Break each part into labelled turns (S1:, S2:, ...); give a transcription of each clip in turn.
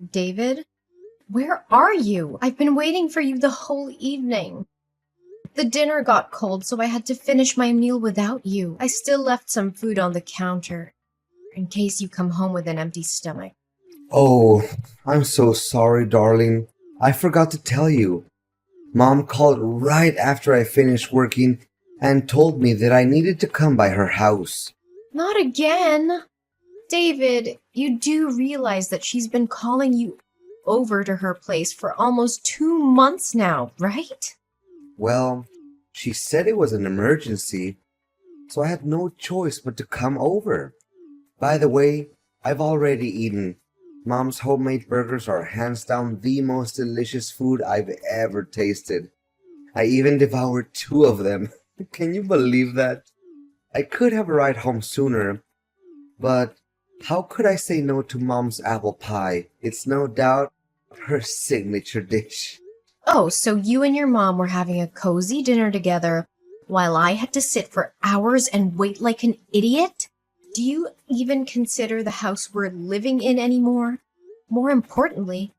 S1: David, where are you? I've been waiting for you the whole evening. The dinner got cold, so I had to finish my meal without you. I still left some food on the counter, in case you come home with an empty stomach.
S2: Oh, I'm so sorry, darling. I forgot to tell you. Mom called right after I finished working and told me that I needed to come by her house.
S1: Not again! David, you do realize that she's been calling you over to her place for almost 2 months now, right?
S2: Well, she said it was an emergency, so I had no choice but to come over. By the way, I've already eaten. Mom's homemade burgers are hands down the most delicious food I've ever tasted. I even devoured two of them. Can you believe that? I could have a ride home sooner, but how could I say no to Mom's apple pie? It's no doubt her signature dish.
S1: Oh, so you and your mom were having a cozy dinner together while I had to sit for hours and wait like an idiot? Do you even consider the house we're living in anymore? More importantly,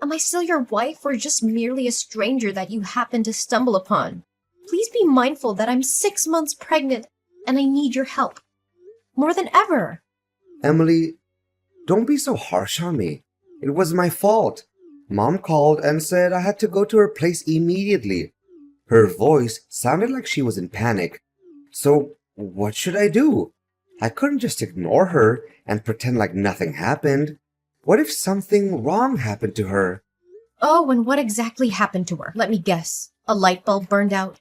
S1: am I still your wife or just merely a stranger that you happen to stumble upon? Please be mindful that I'm 6 months pregnant and I need your help. More than ever.
S2: Emily, don't be so harsh on me. It was my fault. Mom called and said I had to go to her place immediately. Her voice sounded like she was in panic. So, what should I do? I couldn't just ignore her and pretend like nothing happened. What if something wrong happened to her?
S1: Oh, and what exactly happened to her? Let me guess. A light bulb burned out?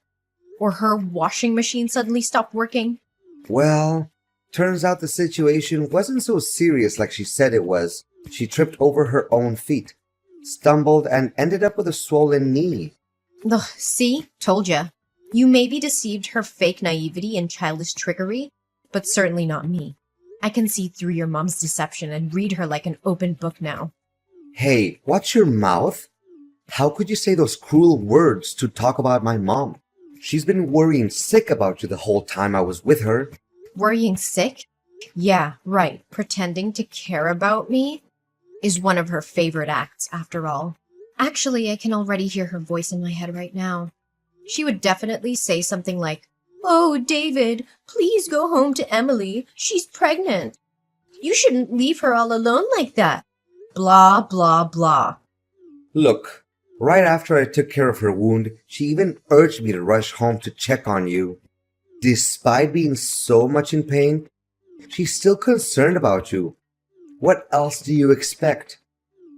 S1: Or her washing machine suddenly stopped working?
S2: Well, turns out the situation wasn't so serious like she said it was. She tripped over her own feet, stumbled, and ended up with a swollen knee.
S1: Ugh, see? Told ya. You maybe deceived her fake naivety and childish trickery, but certainly not me. I can see through your mom's deception and read her like an open book now.
S2: Hey, watch your mouth. How could you say those cruel words to talk about my mom? She's been worrying sick about you the whole time I was with her.
S1: Worrying sick? Yeah, right. Pretending to care about me is one of her favorite acts, after all. Actually, I can already hear her voice in my head right now. She would definitely say something like, "Oh, David, please go home to Emily. She's pregnant. You shouldn't leave her all alone like that. Blah, blah, blah."
S2: Look, right after I took care of her wound, she even urged me to rush home to check on you. Despite being so much in pain, she's still concerned about you. What else do you expect?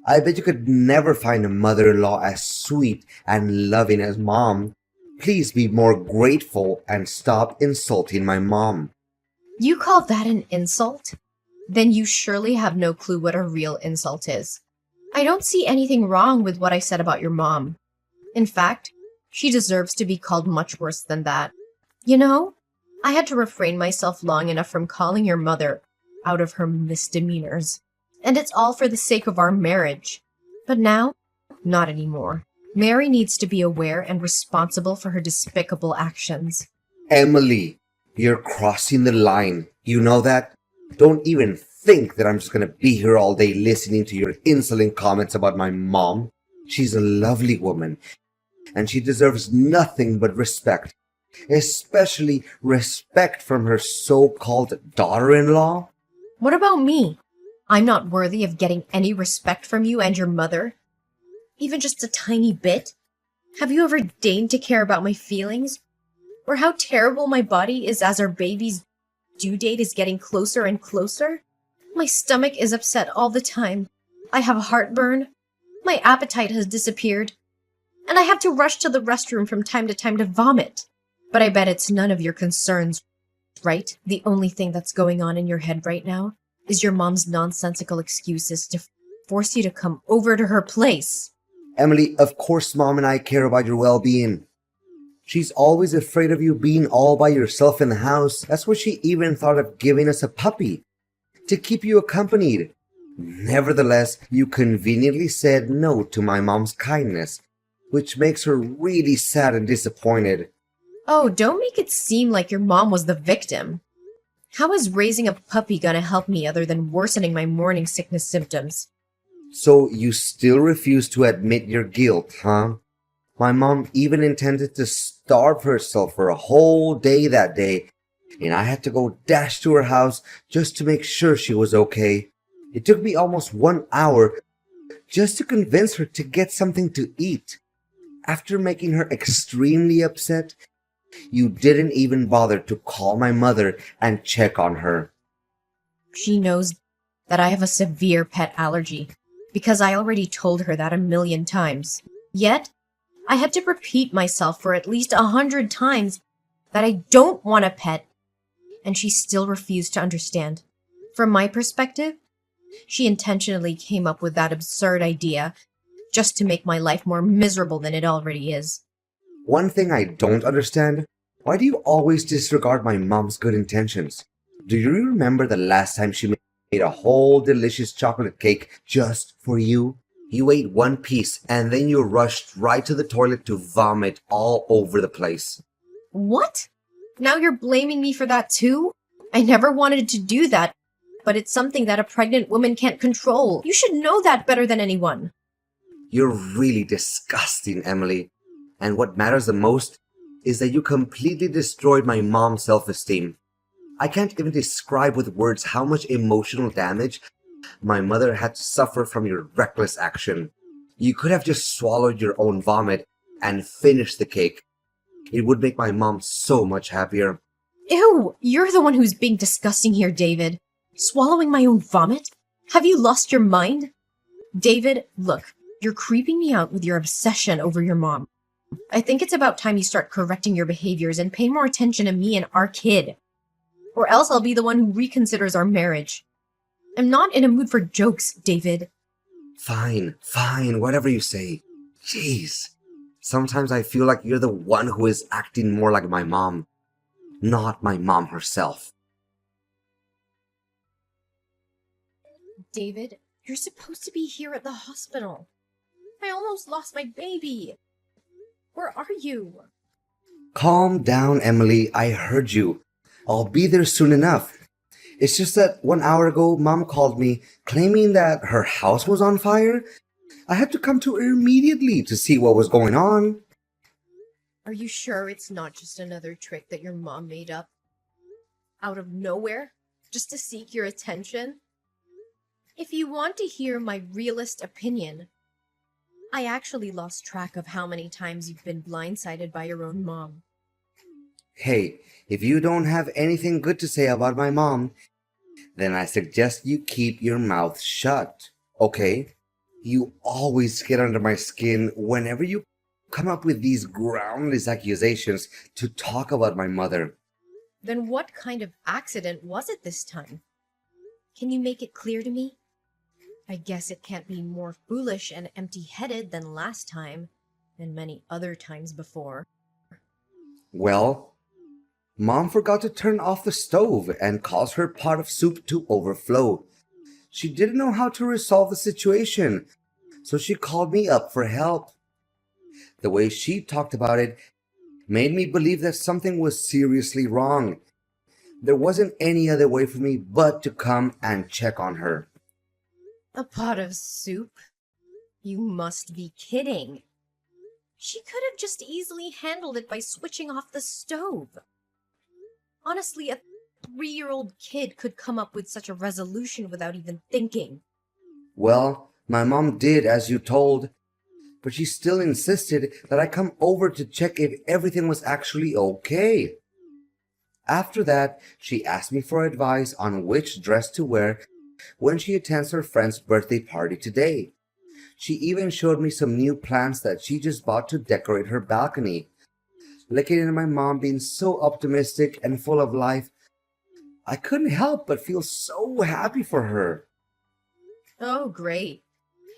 S2: I bet you could never find a mother-in-law as sweet and loving as Mom. Please be more grateful and stop insulting my mom.
S1: You call that an insult? Then you surely have no clue what a real insult is. I don't see anything wrong with what I said about your mom. In fact, she deserves to be called much worse than that. You know, I had to refrain myself long enough from calling your mother out of her misdemeanors. And it's all for the sake of our marriage. But now, not anymore. Mary needs to be aware and responsible for her despicable actions.
S2: Emily, you're crossing the line. You know that? Don't even think that I'm just gonna be here all day listening to your insolent comments about my mom. She's a lovely woman, and she deserves nothing but respect, especially respect from her so-called daughter-in-law.
S1: What about me? I'm not worthy of getting any respect from you and your mother? Even just a tiny bit? Have you ever deigned to care about my feelings? Or how terrible my body is as our baby's due date is getting closer and closer? My stomach is upset all the time. I have heartburn. My appetite has disappeared. And I have to rush to the restroom from time to time to vomit. But I bet it's none of your concerns, right? The only thing that's going on in your head right now is your mom's nonsensical excuses to force you to come over to her place.
S2: Emily, of course Mom and I care about your well-being. She's always afraid of you being all by yourself in the house. That's why she even thought of giving us a puppy to keep you accompanied. Nevertheless, you conveniently said no to my mom's kindness, which makes her really sad and disappointed.
S1: Oh, don't make it seem like your mom was the victim. How is raising a puppy gonna help me other than worsening my morning sickness symptoms?
S2: So you still refuse to admit your guilt, huh? My mom even intended to starve herself for a whole day that day, and I had to go dash to her house just to make sure she was okay. It took me almost 1 hour just to convince her to get something to eat. After making her extremely upset, you didn't even bother to call my mother and check on her.
S1: She knows that I have a severe pet allergy because I already told her that a million times. Yet, I had to repeat myself for at least 100 times that I don't want a pet, and she still refused to understand. From my perspective, she intentionally came up with that absurd idea just to make my life more miserable than it already is.
S2: One thing I don't understand, why do you always disregard my mom's good intentions? Do you remember the last time she made a whole delicious chocolate cake just for you? You ate one piece and then you rushed right to the toilet to vomit all over the place.
S1: What? Now you're blaming me for that too? I never wanted to do that, but it's something that a pregnant woman can't control. You should know that better than anyone.
S2: You're really disgusting, Emily. And what matters the most is that you completely destroyed my mom's self-esteem. I can't even describe with words how much emotional damage my mother had to suffer from your reckless action. You could have just swallowed your own vomit and finished the cake. It would make my mom so much happier.
S1: Ew, you're the one who's being disgusting here, David. Swallowing my own vomit? Have you lost your mind? David, look, you're creeping me out with your obsession over your mom. I think it's about time you start correcting your behaviors and pay more attention to me and our kid. Or else I'll be the one who reconsiders our marriage. I'm not in a mood for jokes, David.
S2: Fine, whatever you say. Jeez. Sometimes I feel like you're the one who is acting more like my mom, not my mom herself.
S1: David, you're supposed to be here at the hospital. I almost lost my baby. Where are you?
S2: Calm down, Emily. I heard you. I'll be there soon enough. It's just that 1 hour ago, Mom called me claiming that her house was on fire. I had to come to her immediately to see what was going on.
S1: Are you sure it's not just another trick that your mom made up? Out of nowhere? Just to seek your attention? If you want to hear my realist opinion, I actually lost track of how many times you've been blindsided by your own mom.
S2: Hey, if you don't have anything good to say about my mom, then I suggest you keep your mouth shut, okay? You always get under my skin whenever you come up with these groundless accusations to talk about my mother.
S1: Then what kind of accident was it this time? Can you make it clear to me? I guess it can't be more foolish and empty-headed than last time, and many other times before.
S2: Well, Mom forgot to turn off the stove and caused her pot of soup to overflow. She didn't know how to resolve the situation, so she called me up for help. The way she talked about it made me believe that something was seriously wrong. There wasn't any other way for me but to come and check on her.
S1: A pot of soup? You must be kidding. She could have just easily handled it by switching off the stove. Honestly, a 3-year-old kid could come up with such a resolution without even thinking.
S2: Well, my mom did as you told, but she still insisted that I come over to check if everything was actually okay. After that, she asked me for advice on which dress to wear when she attends her friend's birthday party today. She even showed me some new plants that she just bought to decorate her balcony. Looking at my mom being so optimistic and full of life, I couldn't help but feel so happy for her.
S1: Oh, great.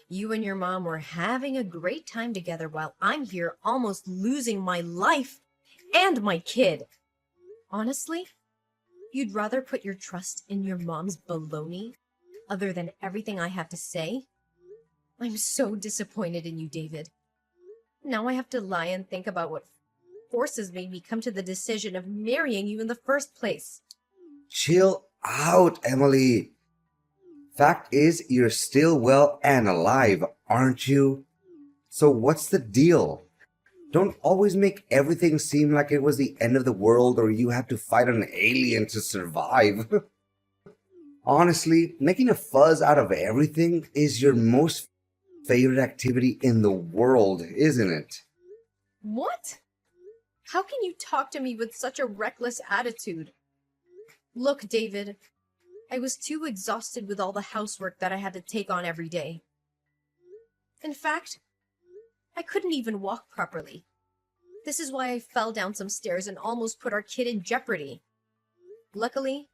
S1: You and your mom were having a great time together while I'm here almost losing my life and my kid. Honestly, you'd rather put your trust in your mom's baloney other than everything I have to say? I'm so disappointed in you, David. Now I have to lie and think about what forces made me come to the decision of marrying you in the first place.
S2: Chill out, Emily. Fact is, you're still well and alive, aren't you? So what's the deal? Don't always make everything seem like it was the end of the world or you had to fight an alien to survive. Honestly, making a fuzz out of everything is your most favorite activity in the world, isn't it?
S1: What? How can you talk to me with such a reckless attitude? Look, David, I was too exhausted with all the housework that I had to take on every day. In fact, I couldn't even walk properly. This is why I fell down some stairs and almost put our kid in jeopardy. Luckily,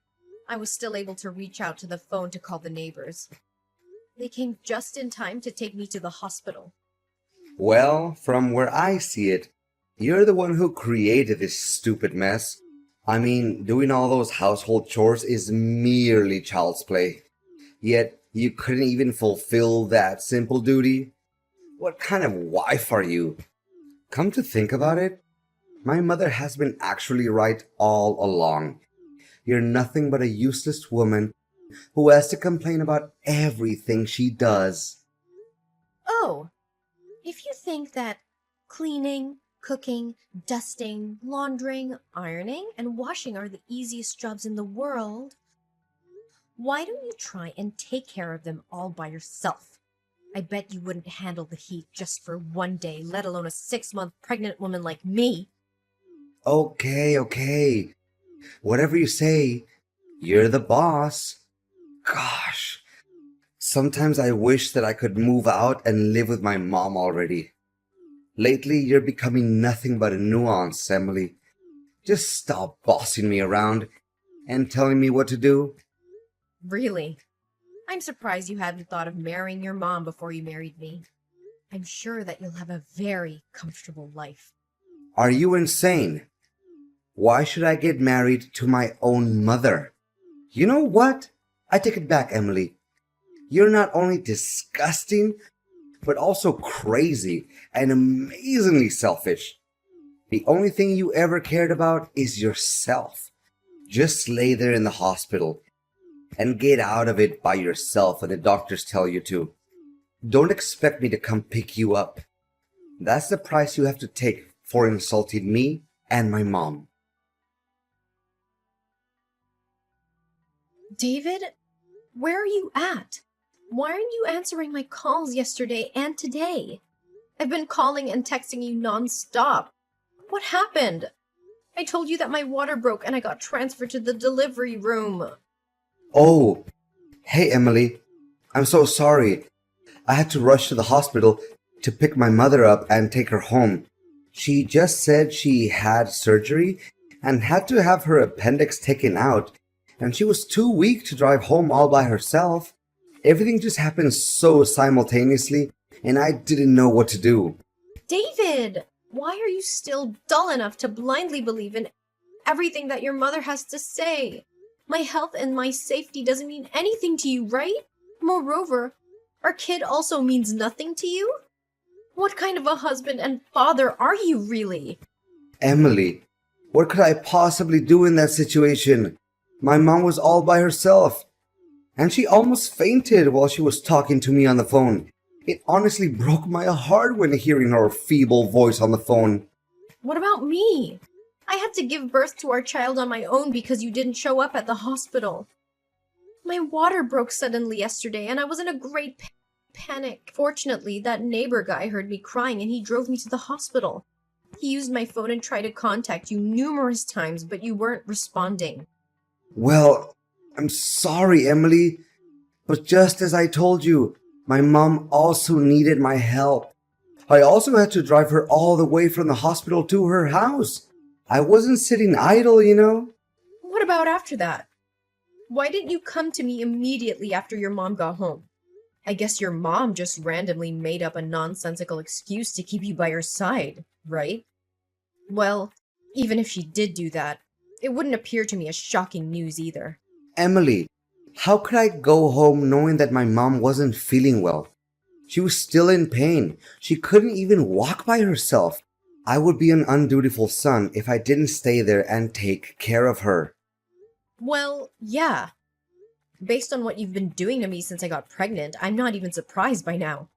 S1: I was still able to reach out to the phone to call the neighbors. They came just in time to take me to the hospital.
S2: Well, from where I see it, you're the one who created this stupid mess. I mean, doing all those household chores is merely child's play. Yet, you couldn't even fulfill that simple duty? What kind of wife are you? Come to think about it, my mother has been actually right all along. You're nothing but a useless woman who has to complain about everything she does.
S1: Oh, if you think that cleaning, cooking, dusting, laundering, ironing, and washing are the easiest jobs in the world, why don't you try and take care of them all by yourself? I bet you wouldn't handle the heat just for one day, let alone a 6-month pregnant woman like me.
S2: Okay. Whatever you say, you're the boss. Gosh, sometimes I wish that I could move out and live with my mom already. Lately, you're becoming nothing but a nuance, Emily. Just stop bossing me around and telling me what to do.
S1: Really? I'm surprised you hadn't thought of marrying your mom before you married me. I'm sure that you'll have a very comfortable life.
S2: Are you insane? Why should I get married to my own mother? You know what? I take it back, Emily. You're not only disgusting, but also crazy and amazingly selfish. The only thing you ever cared about is yourself. Just lay there in the hospital and get out of it by yourself when the doctors tell you to. Don't expect me to come pick you up. That's the price you have to take for insulting me and my mom.
S1: David, where are you at? Why aren't you answering my calls yesterday and today? I've been calling and texting you non-stop. What happened? I told you that my water broke and I got transferred to the delivery room.
S2: Oh, hey Emily. I'm so sorry. I had to rush to the hospital to pick my mother up and take her home. She just said she had surgery and had to have her appendix taken out, and she was too weak to drive home all by herself. Everything just happened so simultaneously, and I didn't know what to do.
S1: David, why are you still dull enough to blindly believe in everything that your mother has to say? My health and my safety doesn't mean anything to you, right? Moreover, our kid also means nothing to you? What kind of a husband and father are you really?
S2: Emily, what could I possibly do in that situation? My mom was all by herself, and she almost fainted while she was talking to me on the phone. It honestly broke my heart when hearing her feeble voice on the phone.
S1: What about me? I had to give birth to our child on my own because you didn't show up at the hospital. My water broke suddenly yesterday and I was in a great panic. Fortunately, that neighbor guy heard me crying and he drove me to the hospital. He used my phone and tried to contact you numerous times, but you weren't responding.
S2: Well, I'm sorry, Emily, but just as I told you, my mom also needed my help. I also had to drive her all the way from the hospital to her house. I wasn't sitting idle, you know.
S1: What about after that? Why didn't you come to me immediately after your mom got home? I guess your mom just randomly made up a nonsensical excuse to keep you by her side, right? Well, even if she did do that, it wouldn't appear to me as shocking news either.
S2: Emily, how could I go home knowing that my mom wasn't feeling well? She was still in pain. She couldn't even walk by herself. I would be an undutiful son if I didn't stay there and take care of her.
S1: Well, yeah. Based on what you've been doing to me since I got pregnant, I'm not even surprised by now.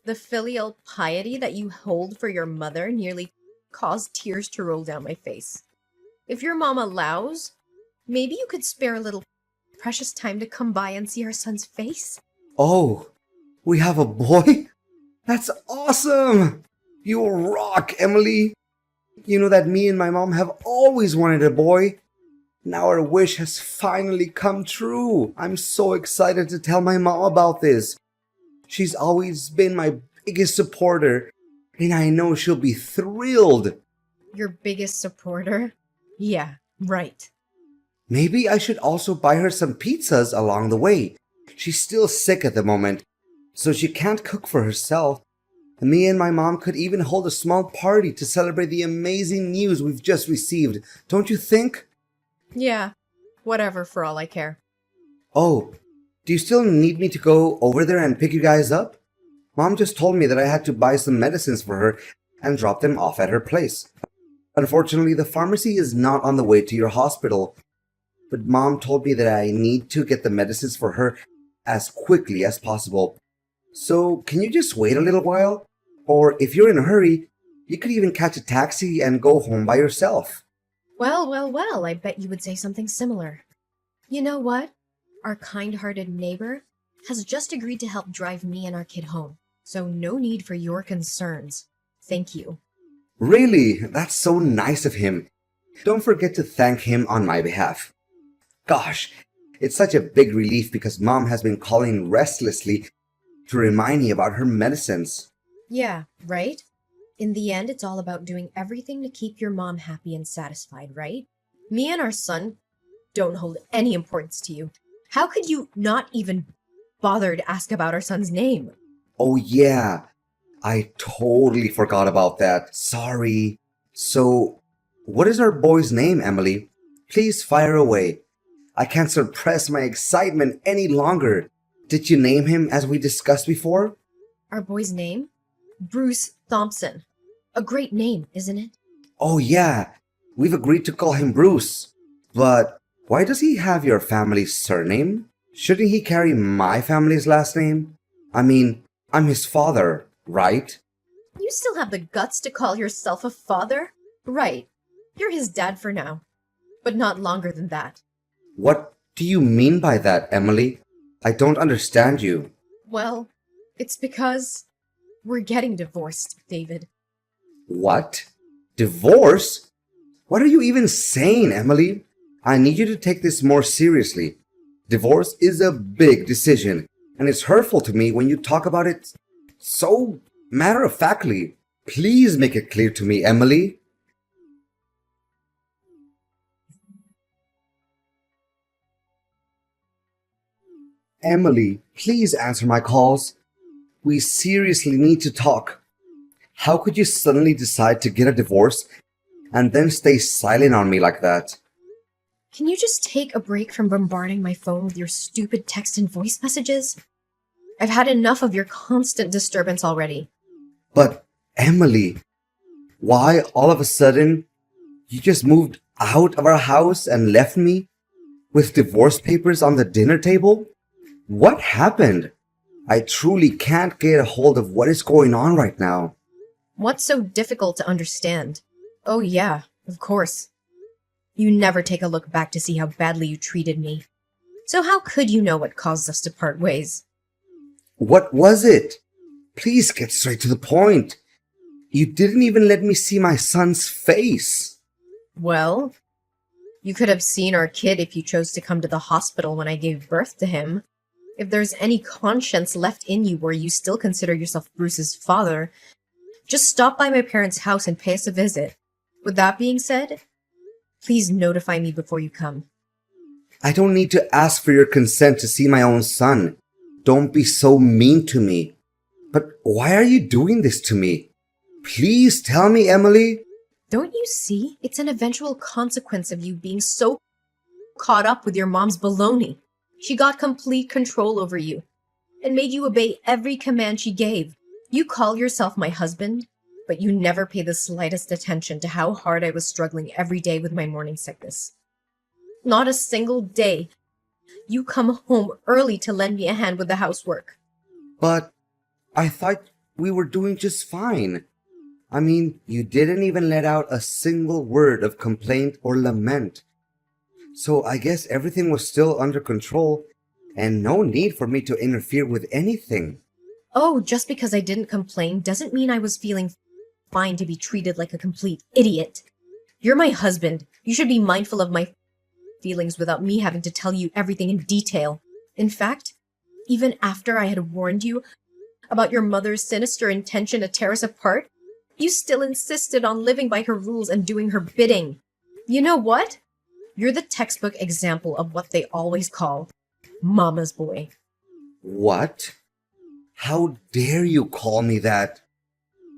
S1: The filial piety that you hold for your mother nearly caused tears to roll down my face. If your mom allows, maybe you could spare a little precious time to come by and see our son's face?
S2: Oh, we have a boy? That's awesome! You rock, Emily! You know that me and my mom have always wanted a boy. Now our wish has finally come true. I'm so excited to tell my mom about this. She's always been my biggest supporter, and I know she'll be thrilled.
S1: Your biggest supporter? Yeah, right.
S2: Maybe I should also buy her some pizzas along the way. She's still sick at the moment, so she can't cook for herself. Me and my mom could even hold a small party to celebrate the amazing news we've just received, don't you think?
S1: Yeah, whatever for all I care.
S2: Oh, do you still need me to go over there and pick you guys up? Mom just told me that I had to buy some medicines for her and drop them off at her place. Unfortunately, the pharmacy is not on the way to your hospital, but Mom told me that I need to get the medicines for her as quickly as possible. So, can you just wait a little while? Or if you're in a hurry, you could even catch a taxi and go home by yourself.
S1: Well, I bet you would say something similar. You know what? Our kind-hearted neighbor has just agreed to help drive me and our kid home, so no need for your concerns. Thank you.
S2: Really? That's so nice of him. Don't forget to thank him on my behalf. Gosh, it's such a big relief because Mom has been calling restlessly to remind me about her medicines.
S1: Yeah, right? In the end, it's all about doing everything to keep your mom happy and satisfied, right? Me and our son don't hold any importance to you. How could you not even bother to ask about our son's name?
S2: Oh yeah, I totally forgot about that. Sorry. So, what is our boy's name, Emily? Please fire away. I can't suppress my excitement any longer. Did you name him as we discussed before?
S1: Our boy's name? Bruce Thompson. A great name, isn't it?
S2: Oh yeah, we've agreed to call him Bruce. But why does he have your family's surname? Shouldn't he carry my family's last name? I mean, I'm his father, right?
S1: You still have the guts to call yourself a father? Right. You're his dad for now. But not longer than that.
S2: What do you mean by that, Emily? I don't understand you.
S1: Well, it's because we're getting divorced, David.
S2: What? Divorce? What are you even saying, Emily? I need you to take this more seriously. Divorce is a big decision, and it's hurtful to me when you talk about it so matter-of-factly. Please make it clear to me, Emily. Emily, please answer my calls. We seriously need to talk. How could you suddenly decide to get a divorce and then stay silent on me like that?
S1: Can you just take a break from bombarding my phone with your stupid text and voice messages? I've had enough of your constant disturbance already.
S2: But, Emily, why all of a sudden you just moved out of our house and left me with divorce papers on the dinner table? What happened? I truly can't get a hold of what is going on right now.
S1: What's so difficult to understand? Oh yeah, of course. You never take a look back to see how badly you treated me. So how could you know what caused us to part ways?
S2: What was it? Please get straight to the point. You didn't even let me see my son's face.
S1: Well, you could have seen our kid if you chose to come to the hospital when I gave birth to him. If there's any conscience left in you where you still consider yourself Bruce's father, just stop by my parents' house and pay us a visit. With that being said, please notify me before you come.
S2: I don't need to ask for your consent to see my own son. Don't be so mean to me. But why are you doing this to me? Please tell me, Emily.
S1: Don't you see? It's an eventual consequence of you being so caught up with your mom's baloney. She got complete control over you and made you obey every command she gave. You call yourself my husband, but you never pay the slightest attention to how hard I was struggling every day with my morning sickness. Not a single day You come home early to lend me a hand with the housework.
S2: But I thought we were doing just fine. I mean, you didn't even let out a single word of complaint or lament. So I guess everything was still under control and no need for me to interfere with anything.
S1: Oh, just because I didn't complain doesn't mean I was feeling fine to be treated like a complete idiot. You're my husband. You should be mindful of my feelings without me having to tell you everything in detail. In fact, even after I had warned you about your mother's sinister intention to tear us apart, you still insisted on living by her rules and doing her bidding. You know what? You're the textbook example of what they always call mama's boy.
S2: What? How dare you call me that?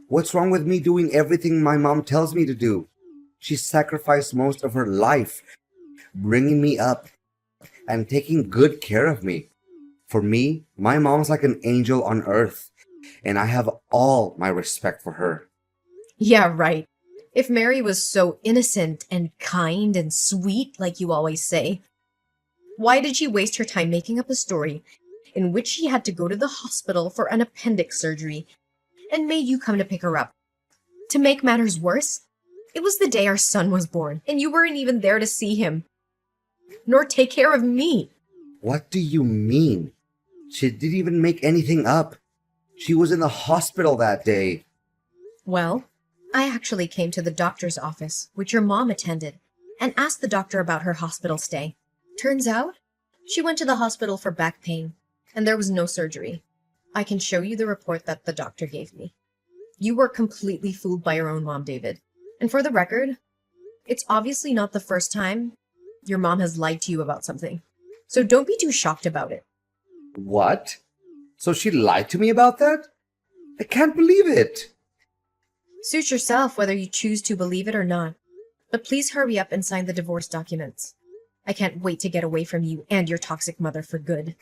S2: What's wrong with me doing everything my mom tells me to do? She sacrificed most of her life bringing me up and taking good care of me. For me, my mom's like an angel on earth, and I have all my respect for her.
S1: Yeah, right. If Mary was so innocent and kind and sweet, like you always say, why did she waste her time making up a story in which she had to go to the hospital for an appendix surgery and made you come to pick her up? To make matters worse, it was the day our son was born, and you weren't even there to see him, nor take care of me.
S2: What do you mean? She didn't even make anything up. She was in the hospital that day.
S1: Well, I actually came to the doctor's office, which your mom attended, and asked the doctor about her hospital stay. Turns out, she went to the hospital for back pain, and there was no surgery. I can show you the report that the doctor gave me. You were completely fooled by your own mom, David. And for the record, it's obviously not the first time your mom has lied to you about something. So don't be too shocked about it.
S2: What? So she lied to me about that? I can't believe it.
S1: Suit yourself whether you choose to believe it or not. But please hurry up and sign the divorce documents. I can't wait to get away from you and your toxic mother for good.